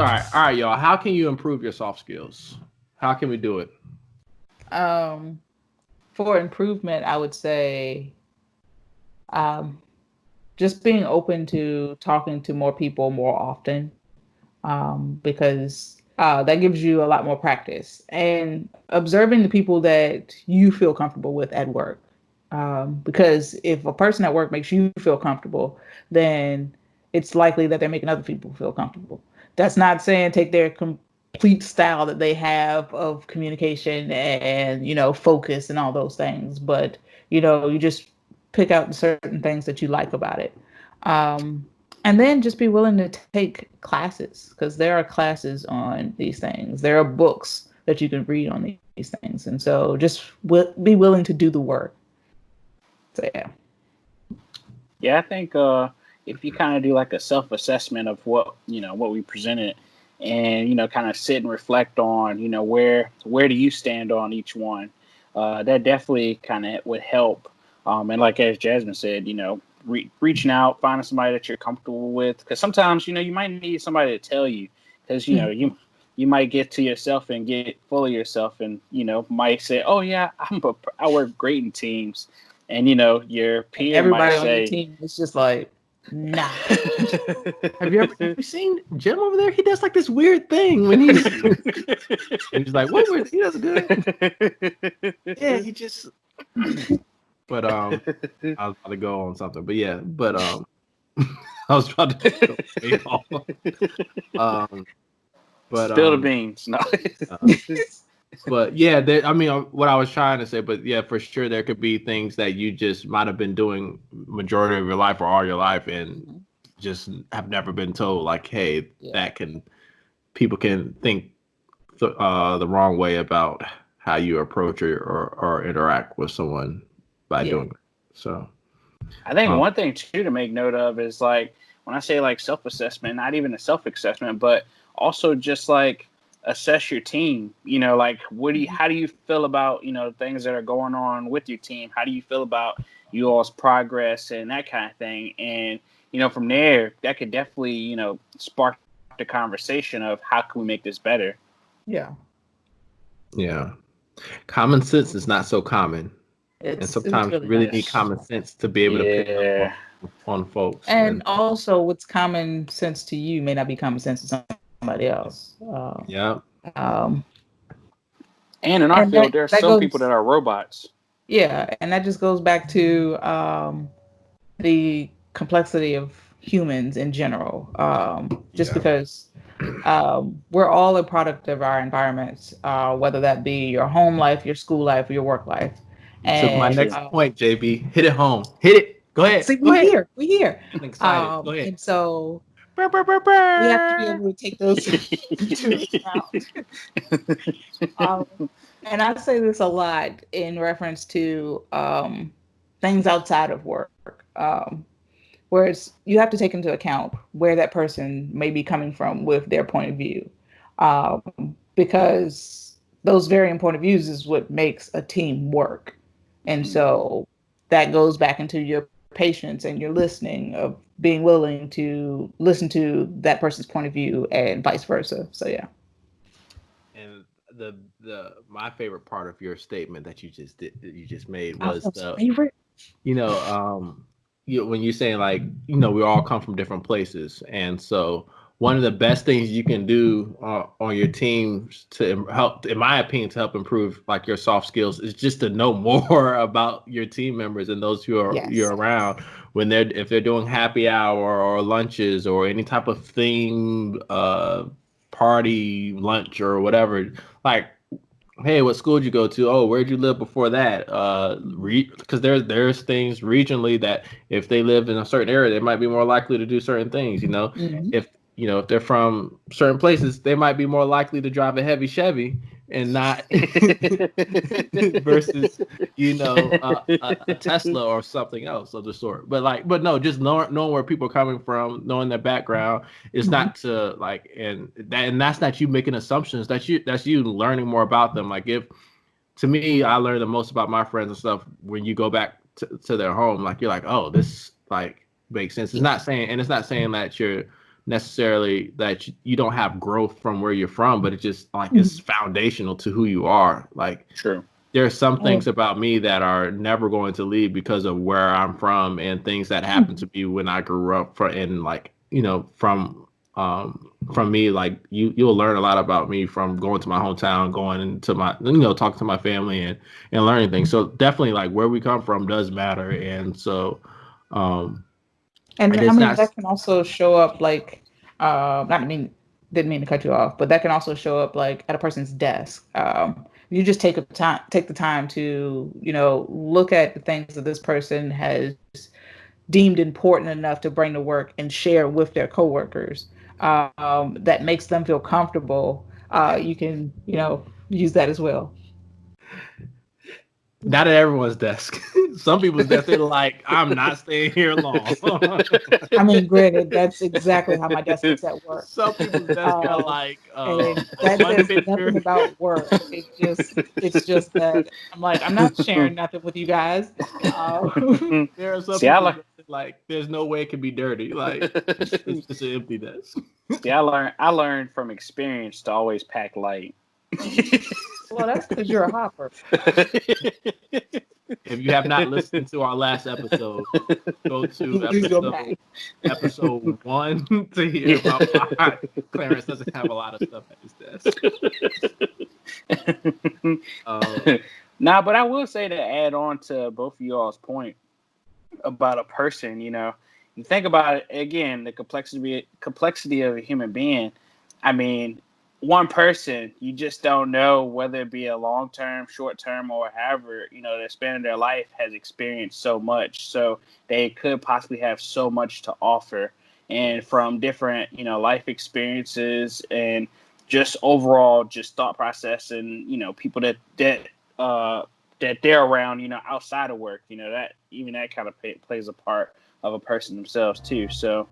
all right, y'all. How can you improve your soft skills? How can we do it? Um, for improvement, I would say um, just being open to talking to more people more often, because that gives you a lot more practice and observing the people that you feel comfortable with at work. Because if a person at work makes you feel comfortable, then it's likely that they're making other people feel comfortable. That's not saying take their complete style that they have of communication and, focus and all those things, but, you just pick out the certain things that you like about it. Um, and then just be willing to take classes, because there are classes on these things. There are books that you can read on these things. And so just be willing to do the work. So, yeah. Yeah, I think if you kind of do like a self-assessment of what we presented, and kind of sit and reflect on where do you stand on each one, that definitely kind of would help. And like as Jasmine said, reaching out, finding somebody that you're comfortable with, because sometimes you might need somebody to tell you, because you might get to yourself and get full of yourself, and might say, oh yeah, I work great in teams. And your peer Everybody might on your say, team is just like, nah. Have you seen Jim over there? He does like this weird thing when he's he's like, what weird? He does good. Yeah, he just. But I was about to go on something, but yeah, but I was about to go way off. But spill the beans. No. But yeah, I mean, what I was trying to say, but yeah, for sure, there could be things that you just might have been doing majority of your life or all your life, and just have never been told, like, hey, that people can think the wrong way about how you approach or interact with someone by doing it. So, I think one thing too to make note of is, like, when I say like self-assessment, not even a self-assessment, but also just like assess your team. Like, how do you feel about things that are going on with your team? How do you feel about you all's progress and that kind of thing? And from there, that could definitely spark the conversation of how can we make this better. Yeah. Common sense is not so common. And sometimes really you really need common sense to be able to pick up on folks. And also, what's common sense to you may not be common sense to somebody else. And in our field, there are some people that are robots. Yeah, and that just goes back to the complexity of humans in general. Because we're all a product of our environments, whether that be your home life, your school life, or your work life. And my next point, JB, hit it home. Hit it. Go ahead. See, we're here. I'm excited. Go ahead. And so we have to be able to take those into account. And I say this a lot in reference to things outside of work, whereas you have to take into account where that person may be coming from with their point of view, because those very important views is what makes a team work. And so that goes back into your patience and your listening, of being willing to listen to that person's point of view and vice versa. So yeah. And my favorite part of your statement that you just made was favorite. When you're saying, like, we all come from different places, and so one of the best things you can do on your team to help, in my opinion, to help improve like your soft skills is just to know more about your team members and those who are you're around if they're doing happy hour or lunches or any type of theme party lunch or whatever. Like, hey, what school did you go to? Oh, where'd you live before that? Because there's things regionally that if they live in a certain area, they might be more likely to do certain things. If they're from certain places, they might be more likely to drive a heavy Chevy and not versus a Tesla or something else of the sort. But no, just knowing where people are coming from, knowing their background is not to like, and that's not you making assumptions. That's you learning more about them. Like, to me, I learned the most about my friends and stuff when you go back to their home. Like, you're like, oh, this like makes sense. It's not saying that you're necessarily that you don't have growth from where you're from, but it's just like it's foundational to who you are. Like, True. there are some things about me that are never going to leave because of where I'm from and things that happened to me when I grew up. From me, like you'll learn a lot about me from going to my hometown, going into my, talking to my family and learning things. So definitely, like, where we come from does matter, and so and I it's mean not. that can also show up like, didn't mean to cut you off, but that can also show up like at a person's desk. You just take the time to, look at the things that this person has deemed important enough to bring to work and share with their coworkers, that makes them feel comfortable. You can, use that as well. Not at everyone's desk. Some people's desk, they're like, I'm not staying here long. I mean, granted, that's exactly how my desk is at work. Some people's desk are like and that one says picture. nothing about work. It's just that I'm like, I'm not sharing nothing with you guys. There are some people that, like, there's no way it can be dirty. Like, it's just an empty desk. See, I learned from experience to always pack light. Well, that's because you're a hopper. If you have not listened to our last episode, go to episode 1 to hear about why Clarence doesn't have a lot of stuff at his desk. But I will say, to add on to both of y'all's point about a person, you think about it again, the complexity of a human being. I mean, one person, you just don't know whether it be a long-term, short-term, or however, the span of their life has experienced so much. So they could possibly have so much to offer, and from different, life experiences and just overall just thought process and, people that they're around, outside of work, that kind of plays a part of a person themselves too. So